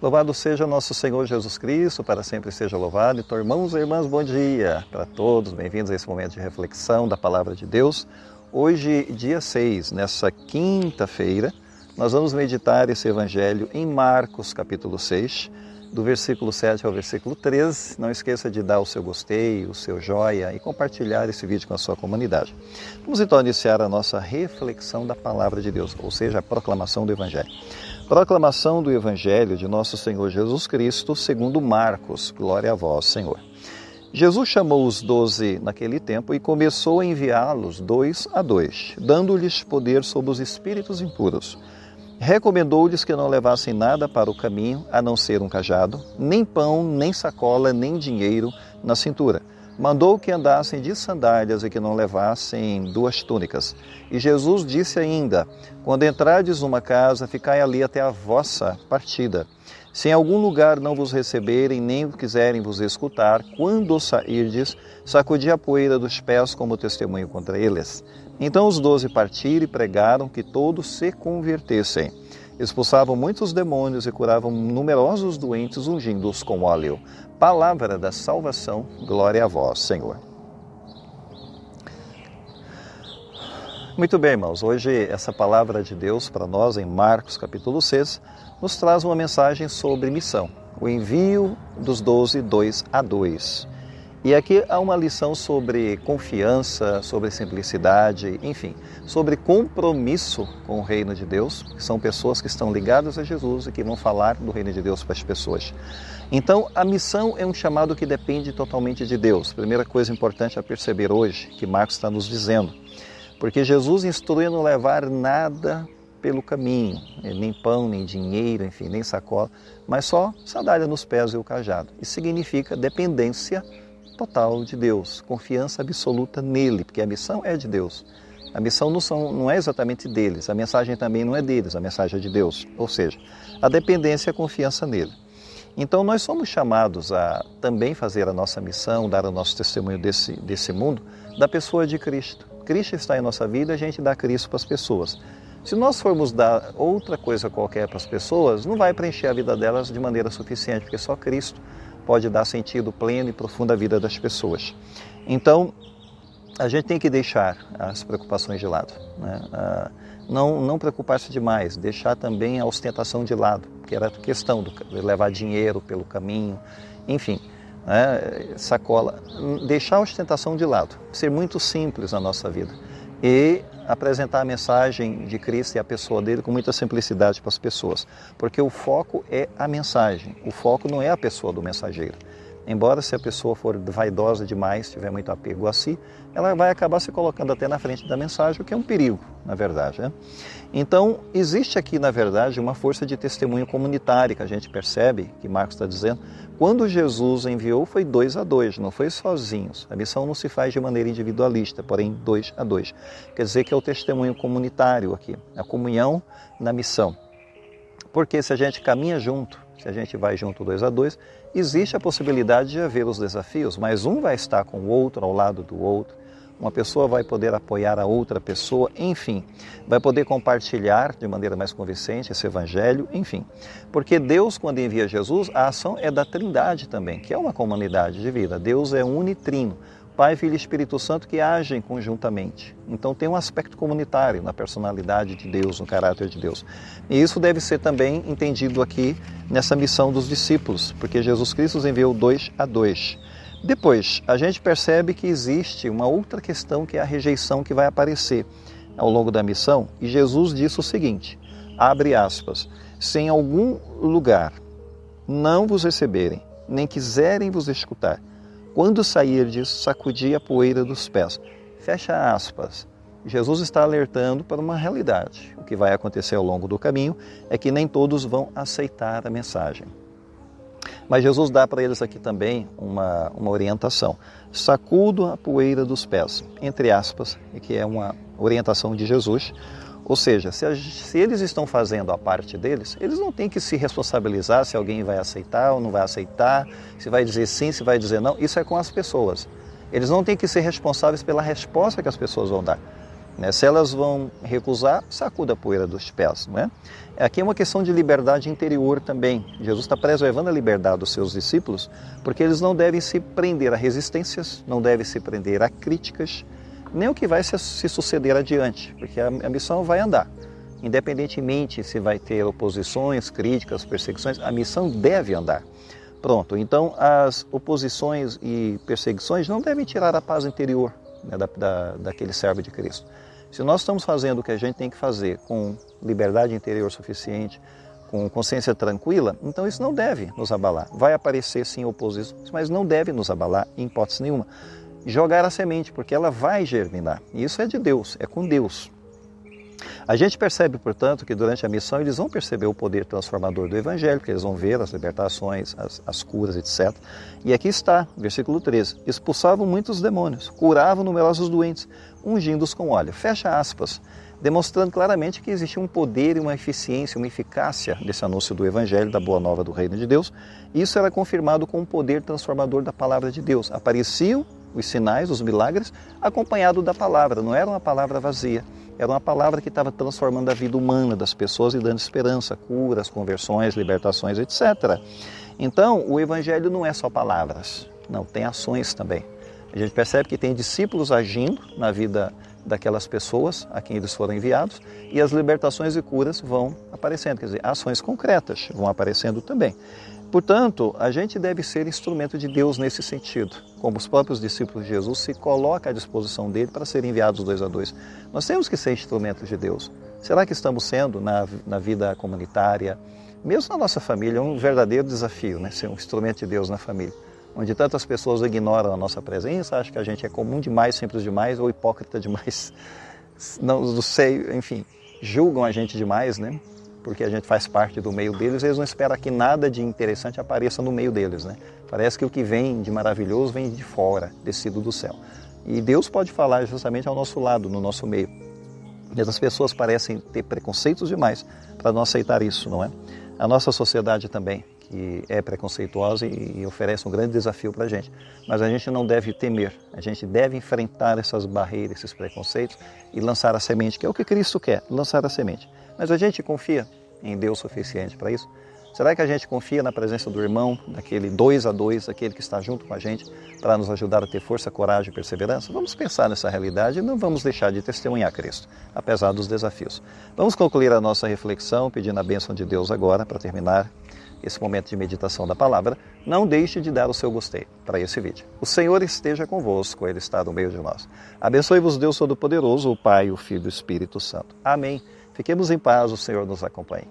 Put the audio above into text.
Louvado seja nosso Senhor Jesus Cristo, para sempre seja louvado. Então, irmãos e irmãs, bom dia para todos. Bem-vindos a esse momento de reflexão da Palavra de Deus. Hoje, dia 6, nessa quinta-feira, nós vamos meditar esse Evangelho em Marcos, capítulo 6, do versículo 7 ao versículo 13. Não esqueça de dar o seu gostei, o seu joia e compartilhar esse vídeo com a sua comunidade. Vamos então iniciar a nossa reflexão da Palavra de Deus, ou seja, a proclamação do Evangelho. Proclamação do Evangelho de nosso Senhor Jesus Cristo, segundo Marcos. Glória a vós, Senhor. Jesus chamou os 12 naquele tempo e começou a enviá-los 2 a 2, dando-lhes poder sobre os espíritos impuros. Recomendou-lhes que não levassem nada para o caminho, a não ser um cajado, nem pão, nem sacola, nem dinheiro na cintura. Mandou que andassem de sandálias e que não levassem 2 túnicas. E Jesus disse ainda: quando entrardes numa casa, ficai ali até a vossa partida. Se em algum lugar não vos receberem, nem quiserem vos escutar, quando sairdes, sacudi a poeira dos pés como testemunho contra eles. Então os 12 partiram e pregaram que todos se convertessem. Expulsavam muitos demônios e curavam numerosos doentes, ungindo-os com óleo. Palavra da salvação, glória a vós, Senhor. Muito bem, irmãos, hoje essa palavra de Deus para nós em Marcos capítulo 6 nos traz uma mensagem sobre missão, o envio dos 12, 2 a 2. E aqui há uma lição sobre confiança, sobre simplicidade, enfim, sobre compromisso com o reino de Deus, que são pessoas que estão ligadas a Jesus e que vão falar do reino de Deus para as pessoas. Então, a missão é um chamado que depende totalmente de Deus. Primeira coisa importante a perceber hoje, que Marcos está nos dizendo, porque Jesus instrui a não levar nada pelo caminho, nem pão, nem dinheiro, enfim, nem sacola, mas só sandália nos pés e o cajado. Isso significa dependência total de Deus, confiança absoluta nele, porque a missão é de Deus. A missão não é exatamente deles, a mensagem também não é deles, a mensagem é de Deus. Ou seja, a dependência é a confiança nele. Então nós somos chamados a também fazer a nossa missão, dar o nosso testemunho desse mundo, da pessoa de Cristo. Cristo está em nossa vida, a gente dá Cristo para as pessoas. Se nós formos dar outra coisa qualquer para as pessoas, não vai preencher a vida delas de maneira suficiente, porque só Cristo pode dar sentido pleno e profundo à vida das pessoas. Então, a gente tem que deixar as preocupações de lado, né? Não preocupar-se demais, deixar também a ostentação de lado, que era a questão de levar dinheiro pelo caminho, enfim, né? Sacola. Deixar a ostentação de lado, ser muito simples na nossa vida e apresentar a mensagem de Cristo e a pessoa dele com muita simplicidade para as pessoas, porque o foco é a mensagem, o foco não é a pessoa do mensageiro. Embora se a pessoa for vaidosa demais, tiver muito apego a si, ela vai acabar se colocando até na frente da mensagem, o que é um perigo, na verdade, né? Então, existe aqui, na verdade, uma força de testemunho comunitária que a gente percebe, que Marcos está dizendo, quando Jesus enviou foi 2 a 2, não foi sozinhos. A missão não se faz de maneira individualista, porém 2 a 2. Quer dizer que é o testemunho comunitário aqui, a comunhão na missão. Porque se a gente caminha junto, se a gente vai junto 2 a 2, existe a possibilidade de haver os desafios, mas um vai estar com o outro, ao lado do outro. Uma pessoa vai poder apoiar a outra pessoa, enfim, vai poder compartilhar de maneira mais convincente esse evangelho, enfim. Porque Deus, quando envia Jesus, a ação é da Trindade também, que é uma comunidade de vida. Deus é unitrino, Pai, Filho e Espírito Santo que agem conjuntamente. Então tem um aspecto comunitário na personalidade de Deus, no caráter de Deus. E isso deve ser também entendido aqui nessa missão dos discípulos, porque Jesus Cristo os enviou 2 a 2. Depois, a gente percebe que existe uma outra questão que é a rejeição que vai aparecer ao longo da missão. E Jesus disse o seguinte, abre aspas, se em algum lugar não vos receberem, nem quiserem vos escutar, quando sairdes, sacudi a poeira dos pés. Fecha aspas. Jesus está alertando para uma realidade. O que vai acontecer ao longo do caminho é que nem todos vão aceitar a mensagem. Mas Jesus dá para eles aqui também uma orientação. Sacudo a poeira dos pés, entre aspas, que é uma orientação de Jesus. Ou seja, se eles estão fazendo a parte deles, eles não têm que se responsabilizar se alguém vai aceitar ou não vai aceitar, se vai dizer sim, se vai dizer não. Isso é com as pessoas. Eles não têm que ser responsáveis pela resposta que as pessoas vão dar. né? Se elas vão recusar, sacuda a poeira dos pés, não é? Aqui é uma questão de liberdade interior também. Jesus está preservando a liberdade dos seus discípulos, porque eles não devem se prender a resistências, não devem se prender a críticas, nem o que vai se suceder adiante, porque a missão vai andar. Independentemente se vai ter oposições, críticas, perseguições, a missão deve andar. Pronto, então as oposições e perseguições não devem tirar a paz interior, né, daquele servo de Cristo. Se nós estamos fazendo o que a gente tem que fazer com liberdade interior suficiente, com consciência tranquila, então isso não deve nos abalar. Vai aparecer sim oposições, mas não deve nos abalar em hipótese nenhuma. Jogar a semente, porque ela vai germinar. E isso é de Deus, é com Deus. A gente percebe, portanto, que durante a missão eles vão perceber o poder transformador do Evangelho, porque eles vão ver as libertações, as curas, etc. E aqui está, versículo 13, expulsavam muitos demônios, curavam numerosos doentes, ungindo-os com óleo. Fecha aspas, demonstrando claramente que existe um poder e uma eficiência, uma eficácia desse anúncio do Evangelho, da Boa Nova do Reino de Deus. Isso era confirmado com o poder transformador da Palavra de Deus. Apareciam os sinais, os milagres, acompanhado da palavra, não era uma palavra vazia. Era uma palavra que estava transformando a vida humana das pessoas e dando esperança, curas, conversões, libertações, etc. Então, o Evangelho não é só palavras, não, tem ações também. A gente percebe que tem discípulos agindo na vida daquelas pessoas a quem eles foram enviados e as libertações e curas vão aparecendo, quer dizer, ações concretas vão aparecendo também. Portanto, a gente deve ser instrumento de Deus nesse sentido, como os próprios discípulos de Jesus se colocam à disposição dele para serem enviados 2 a 2. Nós temos que ser instrumentos de Deus. Será que estamos sendo na vida comunitária, mesmo na nossa família? É um verdadeiro desafio, né? Ser um instrumento de Deus na família, onde tantas pessoas ignoram a nossa presença, acham que a gente é comum demais, simples demais ou hipócrita demais, não sei, enfim, julgam a gente demais, né? Porque a gente faz parte do meio deles, eles não esperam que nada de interessante apareça no meio deles, né? Parece que o que vem de maravilhoso vem de fora, descido do céu. E Deus pode falar justamente ao nosso lado, no nosso meio. E as pessoas parecem ter preconceitos demais para não aceitar isso, não é? A nossa sociedade também, que é preconceituosa e oferece um grande desafio para a gente. Mas a gente não deve temer, a gente deve enfrentar essas barreiras, esses preconceitos e lançar a semente, que é o que Cristo quer, lançar a semente. Mas a gente confia em Deus suficiente para isso? Será que a gente confia na presença do irmão, daquele 2 a 2, daquele que está junto com a gente, para nos ajudar a ter força, coragem e perseverança? Vamos pensar nessa realidade e não vamos deixar de testemunhar Cristo, apesar dos desafios. Vamos concluir a nossa reflexão pedindo a bênção de Deus agora, para terminar esse momento de meditação da palavra. Não deixe de dar o seu gostei para esse vídeo. O Senhor esteja convosco, Ele está no meio de nós. Abençoe-vos Deus Todo-Poderoso, o Pai, o Filho e o Espírito Santo. Amém. Fiquemos em paz, o Senhor nos acompanhe.